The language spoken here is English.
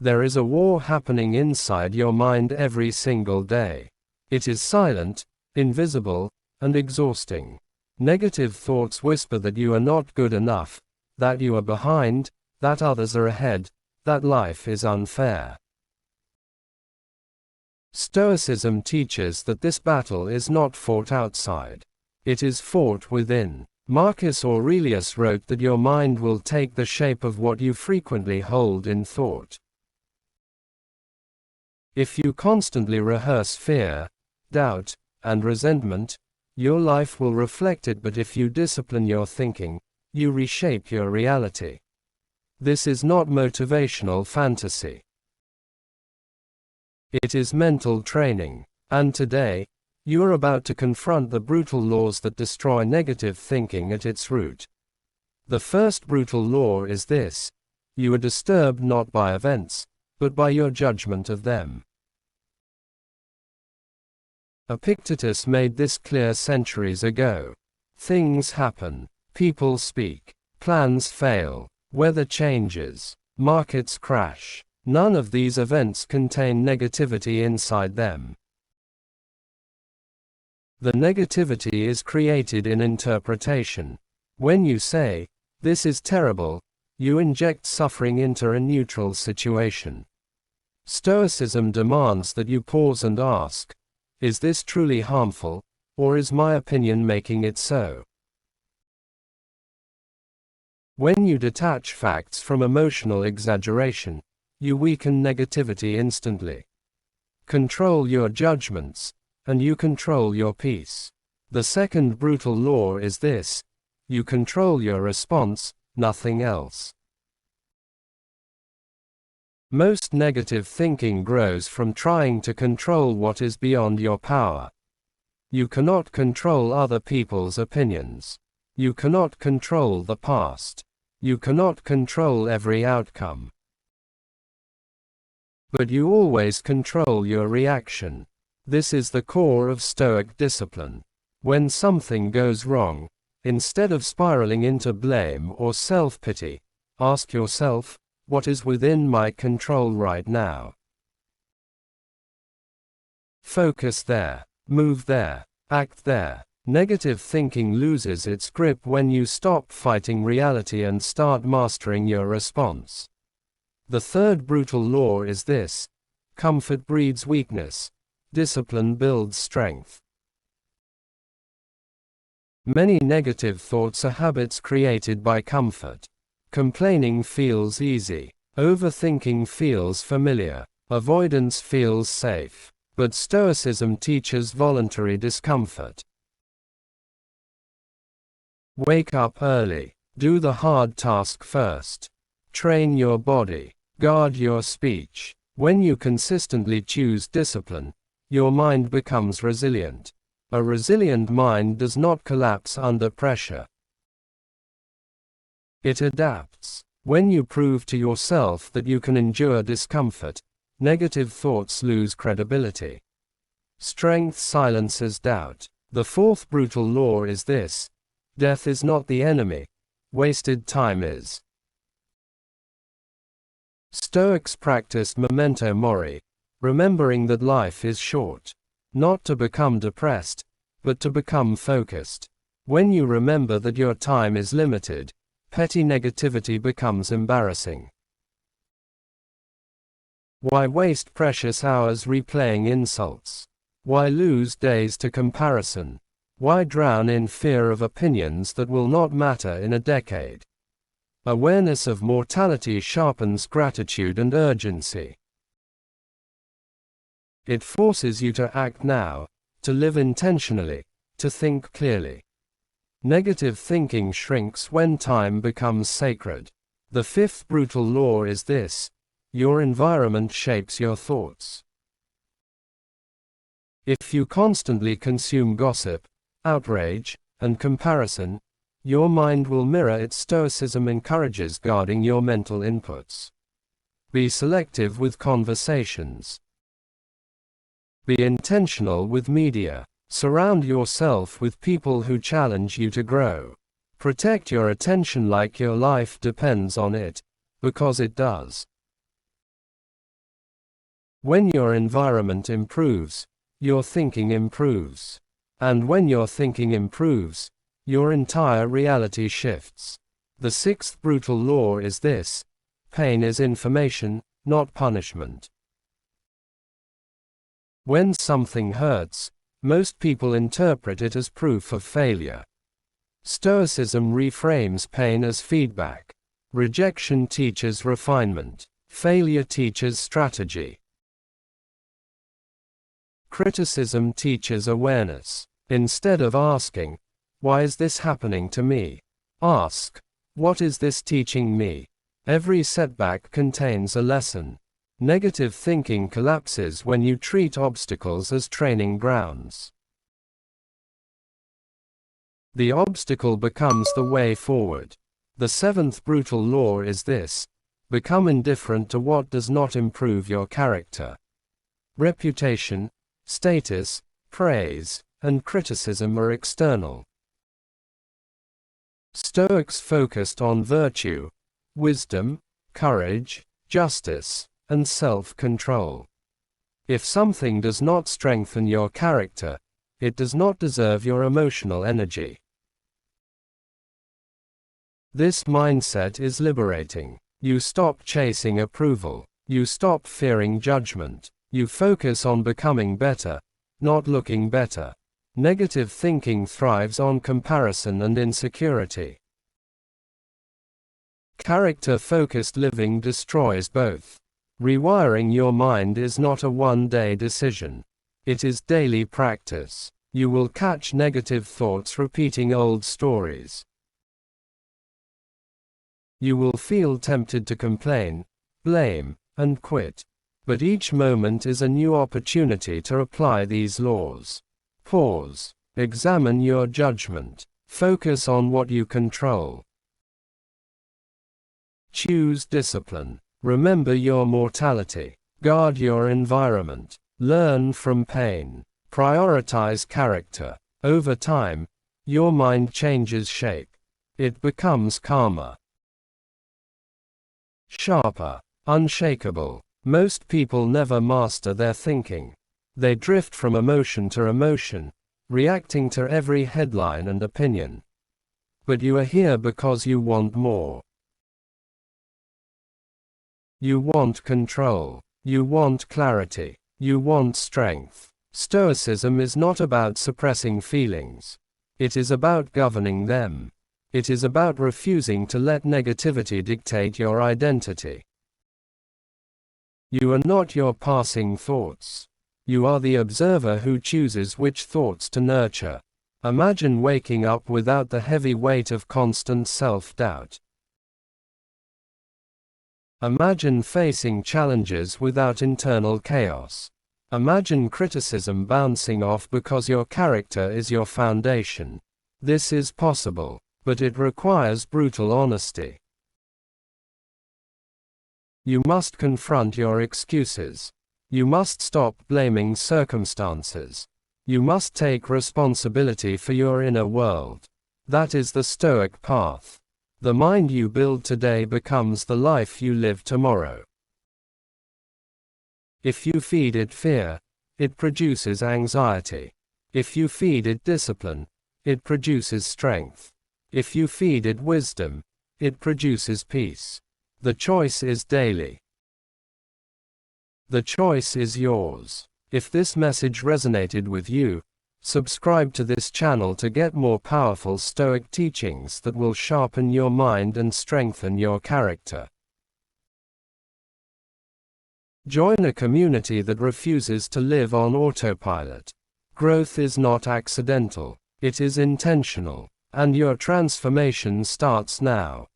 There is a war happening inside your mind every single day. It is silent, invisible, and exhausting. Negative thoughts whisper that you are not good enough, that you are behind, that others are ahead, that life is unfair. Stoicism teaches that this battle is not fought outside. It is fought within. Marcus Aurelius wrote that your mind will take the shape of what you frequently hold in thought. If you constantly rehearse fear, doubt, and resentment, your life will reflect it, but if you discipline your thinking, you reshape your reality. This is not motivational fantasy. It is mental training. And today, you are about to confront the brutal laws that destroy negative thinking at its root. The first brutal law is this: you are disturbed not by events, but by your judgment of them. Epictetus made this clear centuries ago. Things happen, people speak, plans fail, weather changes, markets crash. None of these events contain negativity inside them. The negativity is created in interpretation. When you say, "This is terrible," you inject suffering into a neutral situation. Stoicism demands that you pause and ask, is this truly harmful, or is my opinion making it so? When you detach facts from emotional exaggeration, you weaken negativity instantly. Control your judgments, and you control your peace. The second brutal law is this: you control your response, nothing else. Most negative thinking grows from trying to control what is beyond your power. You cannot control other people's opinions. You cannot control the past. You cannot control every outcome. But you always control your reaction. This is the core of Stoic discipline. When something goes wrong, instead of spiraling into blame or self-pity, ask yourself, what is within my control right now? Focus there, move there, act there. Negative thinking loses its grip when you stop fighting reality and start mastering your response. The third brutal law is this: comfort breeds weakness, discipline builds strength. Many negative thoughts are habits created by comfort. Complaining feels easy. Overthinking feels familiar. Avoidance feels safe. But Stoicism teaches voluntary discomfort. Wake up early. Do the hard task first. Train your body. Guard your speech. When you consistently choose discipline, your mind becomes resilient. A resilient mind does not collapse under pressure. It adapts. When you prove to yourself that you can endure discomfort, negative thoughts lose credibility. Strength silences doubt. The fourth brutal law is this: death is not the enemy, wasted time is. Stoics practiced memento mori, remembering that life is short. Not to become depressed, but to become focused. When you remember that your time is limited, petty negativity becomes embarrassing. Why waste precious hours replaying insults? Why lose days to comparison? Why drown in fear of opinions that will not matter in a decade? Awareness of mortality sharpens gratitude and urgency. It forces you to act now, to live intentionally, to think clearly. Negative thinking shrinks when time becomes sacred. The fifth brutal law is this: your environment shapes your thoughts. If you constantly consume gossip, outrage, and comparison, your mind will mirror it. Stoicism encourages guarding your mental inputs. Be selective with conversations. Be intentional with media. Surround yourself with people who challenge you to grow. Protect your attention like your life depends on it, because it does. When your environment improves, your thinking improves. And when your thinking improves, your entire reality shifts. The sixth brutal law is this: pain is information, not punishment. When something hurts, most people interpret it as proof of failure. Stoicism reframes pain as feedback. Rejection teaches refinement. Failure teaches strategy. Criticism teaches awareness. Instead of asking, "Why is this happening to me?" ask, "What is this teaching me?" Every setback contains a lesson. Negative thinking collapses when you treat obstacles as training grounds. The obstacle becomes the way forward. The seventh brutal law is this: become indifferent to what does not improve your character. Reputation, status, praise, and criticism are external. Stoics focused on virtue, wisdom, courage, justice, and self-control. If something does not strengthen your character, it does not deserve your emotional energy. This mindset is liberating. You stop chasing approval. You stop fearing judgment. You focus on becoming better, not looking better. Negative thinking thrives on comparison and insecurity. Character-focused living destroys both. Rewiring your mind is not a one-day decision. It is daily practice. You will catch negative thoughts repeating old stories. You will feel tempted to complain, blame, and quit. But each moment is a new opportunity to apply these laws. Pause. Examine your judgment. Focus on what you control. Choose discipline. Remember your mortality. Guard your environment. Learn from pain. Prioritize character. Over time, your mind changes shape. It becomes calmer, sharper, unshakable. Most people never master their thinking. They drift from emotion to emotion, reacting to every headline and opinion. But you are here because you want more. You want control. You want clarity. You want strength. Stoicism is not about suppressing feelings. It is about governing them. It is about refusing to let negativity dictate your identity. You are not your passing thoughts. You are the observer who chooses which thoughts to nurture. Imagine waking up without the heavy weight of constant self-doubt. Imagine facing challenges without internal chaos. Imagine criticism bouncing off because your character is your foundation. This is possible, but it requires brutal honesty. You must confront your excuses. You must stop blaming circumstances. You must take responsibility for your inner world. That is the Stoic path. The mind you build today becomes the life you live tomorrow. If you feed it fear, it produces anxiety. If you feed it discipline, it produces strength. If you feed it wisdom, it produces peace. The choice is daily. The choice is yours. If this message resonated with you, subscribe to this channel to get more powerful Stoic teachings that will sharpen your mind and strengthen your character. Join a community that refuses to live on autopilot. Growth is not accidental, it is intentional, and your transformation starts now.